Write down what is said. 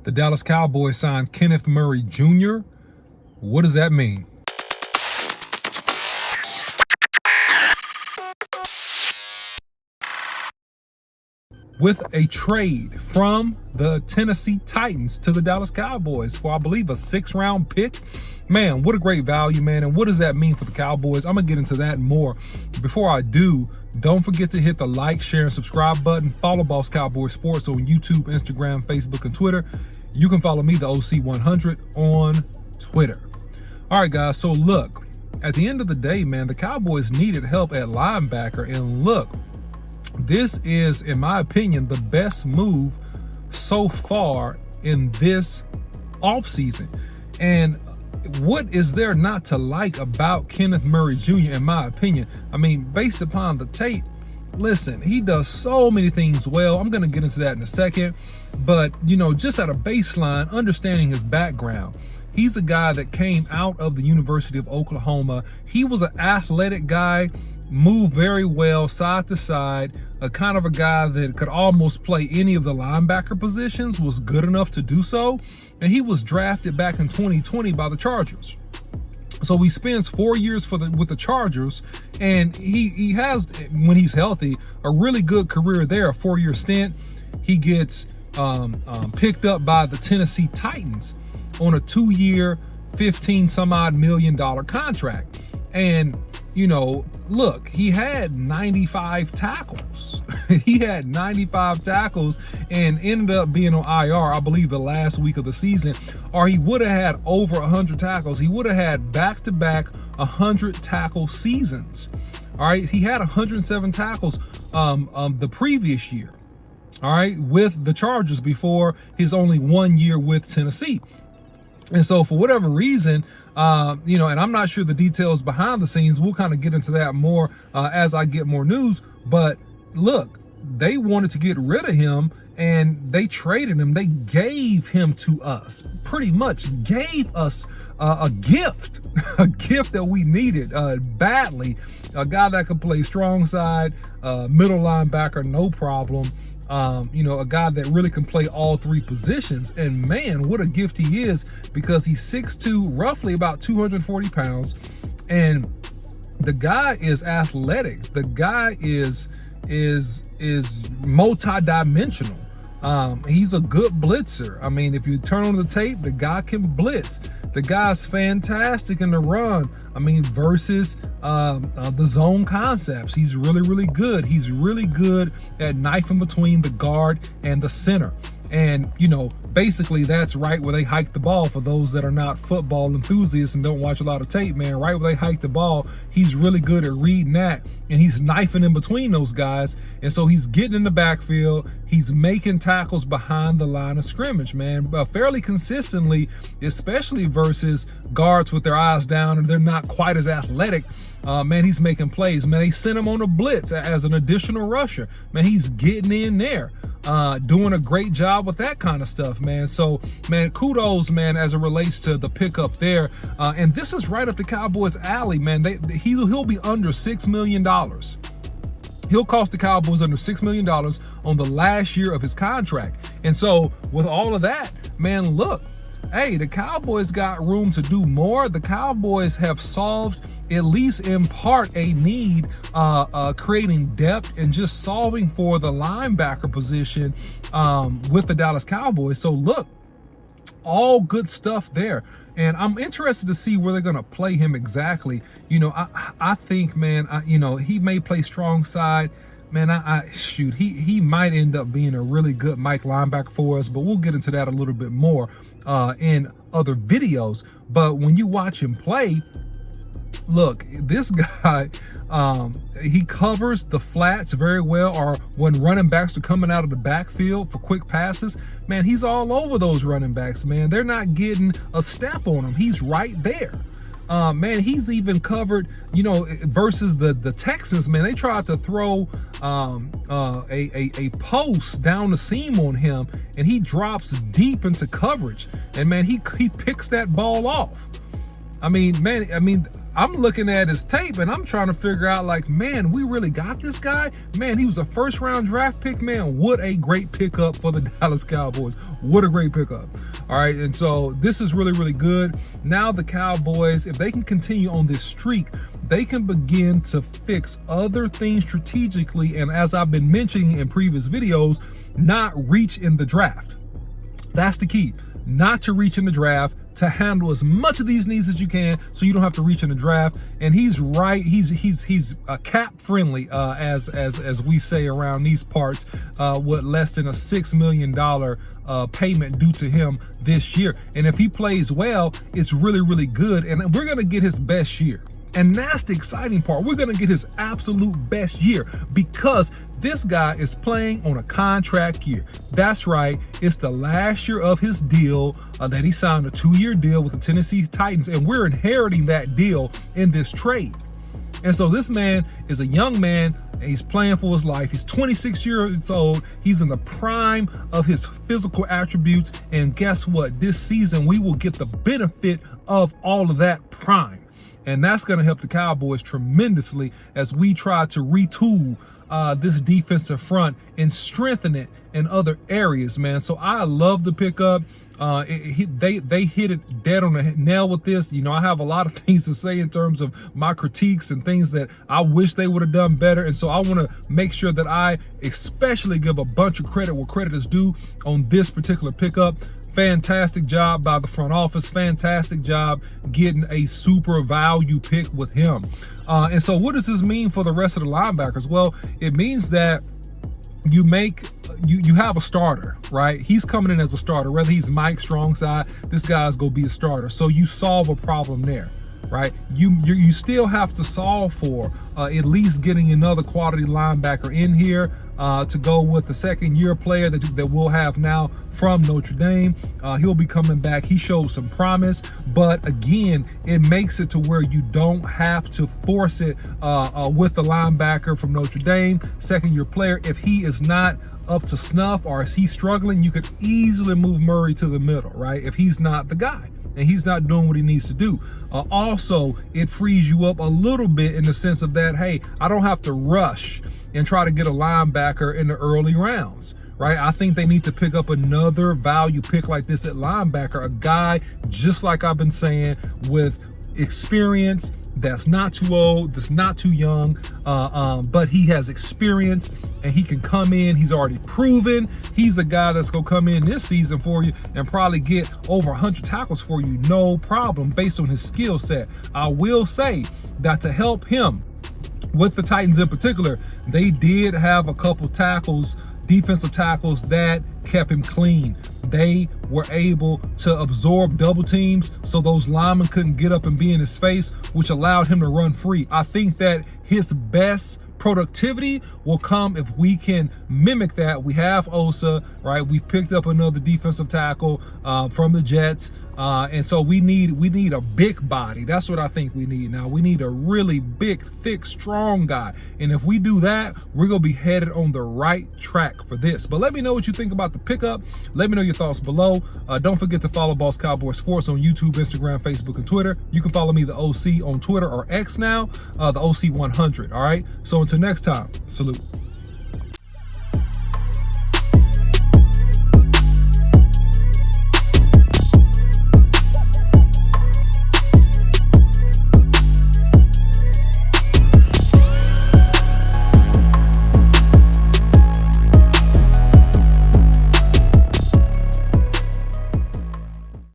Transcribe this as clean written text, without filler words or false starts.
The Dallas Cowboys signed Kenneth Murray Jr. What does that mean? With a trade from the Tennessee Titans to the Dallas Cowboys for, I believe, a 6th-round pick. Man, what a great value, man. And what does that mean for the Cowboys? I'm going to get into that and more. Before I do, don't forget to hit the like, share, and subscribe button. Follow Boss Cowboy Sports on YouTube, Instagram, Facebook, and Twitter. You can follow me, the OC100, on Twitter. All right, guys. So look, at the end of the day, man, the Cowboys needed help at linebacker. And look, this is, in my opinion, the best move so far in this offseason. And what is there not to like about Kenneth Murray Jr., in my opinion? I mean, based upon the tape, listen, he does so many things well. I'm going to get into that in a second. But, you know, just at a baseline, understanding his background, he's a guy that came out of the University of Oklahoma. He was an athletic guy, moved very well side to side, a kind of a guy that could almost play any of the linebacker positions, was good enough to do so, and he was drafted back in 2020 by the Chargers. So he spends 4 years with the Chargers, and he has, when he's healthy, a really good career there, a 4-year stint. He gets picked up by the Tennessee Titans on a 2-year, $15-some-odd million contract. And you know, look, he had 95 tackles. He had 95 tackles and ended up being on IR, I believe, the last week of the season, or he would have had over 100 tackles. He would have had back-to-back 100 tackle seasons. All right, he had 107 tackles the previous year, all right, with the Chargers before his only 1 year with Tennessee. And so for whatever reason, you know, and I'm not sure the details behind the scenes. We'll kind of get into that more as I get more news. But look, they wanted to get rid of him and they traded him. They gave him to us, pretty much gave us a gift, a gift that we needed badly. A guy that could play strong side, middle linebacker, no problem. You know, a guy that really can play all 3 positions. And man, what a gift he is, because he's 6'2", roughly about 240 pounds. And the guy is athletic. The guy is multi-dimensional. He's a good blitzer. I mean, if you turn on the tape, the guy can blitz. The guy's fantastic in the run. I mean, versus the zone concepts. He's really, really good. He's really good at knifing between the guard and the center. And, you know, basically that's right where they hike the ball. For those that are not football enthusiasts and don't watch a lot of tape, man, right where they hike the ball, he's really good at reading that. And he's knifing in between those guys. And so he's getting in the backfield. He's making tackles behind the line of scrimmage, man, fairly consistently, especially versus guards with their eyes down and they're not quite as athletic. Man, he's making plays. Man, they sent him on a blitz as an additional rusher. Man, he's getting in there, doing a great job with that kind of stuff, man. So, man, kudos, man, as it relates to the pickup there. And this is right up the Cowboys' alley, man. He'll be under $6 million. He'll cost the Cowboys under $6 million on the last year of his contract. And so with all of that, man, look, hey, the Cowboys got room to do more. The Cowboys have solved, at least in part, a need, creating depth and just solving for the linebacker position with the Dallas Cowboys. So look, all good stuff there. And I'm interested to see where they're going to play him exactly. You know, I think, man, you know, he may play strong side. Man, shoot, he might end up being a really good Mike linebacker for us, but we'll get into that a little bit more in other videos. But when you watch him play, look, this guy, he covers the flats very well, or when running backs are coming out of the backfield for quick passes, man, he's all over those running backs, man. They're not getting a step on him. He's right there. Man, he's even covered, you know, versus the Texans, man, they tried to throw a post down the seam on him, and he drops deep into coverage. And, man, he picks that ball off. I mean, man, I'm looking at his tape and I'm trying to figure out, like, man, we really got this guy? Man, he was a first-round draft pick, man. What a great pickup for the Dallas Cowboys. What a great pickup. All right, and so this is really, really good. Now the Cowboys, if they can continue on this streak, they can begin to fix other things strategically, and as I've been mentioning in previous videos, not reach in the draft. That's the key. Not to reach in the draft, to handle as much of these needs as you can, so you don't have to reach in the draft. And he's right. He's cap friendly, as we say around these parts, with less than a $6 million payment due to him this year. And if he plays well, it's really, really good. And we're gonna get his best year. And that's the exciting part. We're going to get his absolute best year because this guy is playing on a contract year. That's right. It's the last year of his deal that he signed, a 2-year deal with the Tennessee Titans. And we're inheriting that deal in this trade. And so this man is a young man. And he's playing for his life. He's 26 years old. He's in the prime of his physical attributes. And guess what? This season, we will get the benefit of all of that prime. And that's going to help the Cowboys tremendously as we try to retool this defensive front and strengthen it in other areas, man. So I love the pickup. They hit it dead on the nail with this. You know, I have a lot of things to say in terms of my critiques and things that I wish they would have done better. And so I want to make sure that I especially give a bunch of credit where credit is due on this particular pickup. Fantastic job by the front office. Fantastic job getting a super value pick with him. And so what does this mean for the rest of the linebackers? Well, it means that you have a starter, right? He's coming in as a starter. Whether he's Mike Strongside, this guy's gonna be a starter. So you solve a problem there, right? You still have to solve for at least getting another quality linebacker in here to go with the second-year player that we'll have now from Notre Dame. He'll be coming back. He shows some promise, but again, it makes it to where you don't have to force it with the linebacker from Notre Dame, second-year player. If he is not up to snuff or is he struggling, you could easily move Murray to the middle, right? If he's not the guy and he's not doing what he needs to do. Also, it frees you up a little bit in the sense of that, hey, I don't have to rush and try to get a linebacker in the early rounds, right? I think they need to pick up another value pick like this at linebacker, a guy, just like I've been saying, with experience, that's not too old, that's not too young, but he has experience and he can come in. He's already proven he's a guy that's gonna come in this season for you and probably get over 100 tackles for you, no problem, based on his skill set. I will say that to help him with the Titans in particular, they did have a couple tackles, defensive tackles, that kept him clean. They were able to absorb double teams so those linemen couldn't get up and be in his face, which allowed him to run free. I think that his best productivity will come if we can mimic that. We have Osa, right? We picked up another defensive tackle from the Jets. And so we need a big body. That's what I think we need now. We need a really big, thick, strong guy. And if we do that, we're going to be headed on the right track for this. But let me know what you think about the pickup. Let me know your thoughts below. Don't forget to follow Boss Cowboy Sports on YouTube, Instagram, Facebook, and Twitter. You can follow me, the OC, on Twitter or X now, the OC 100. All right. So until next time, salute.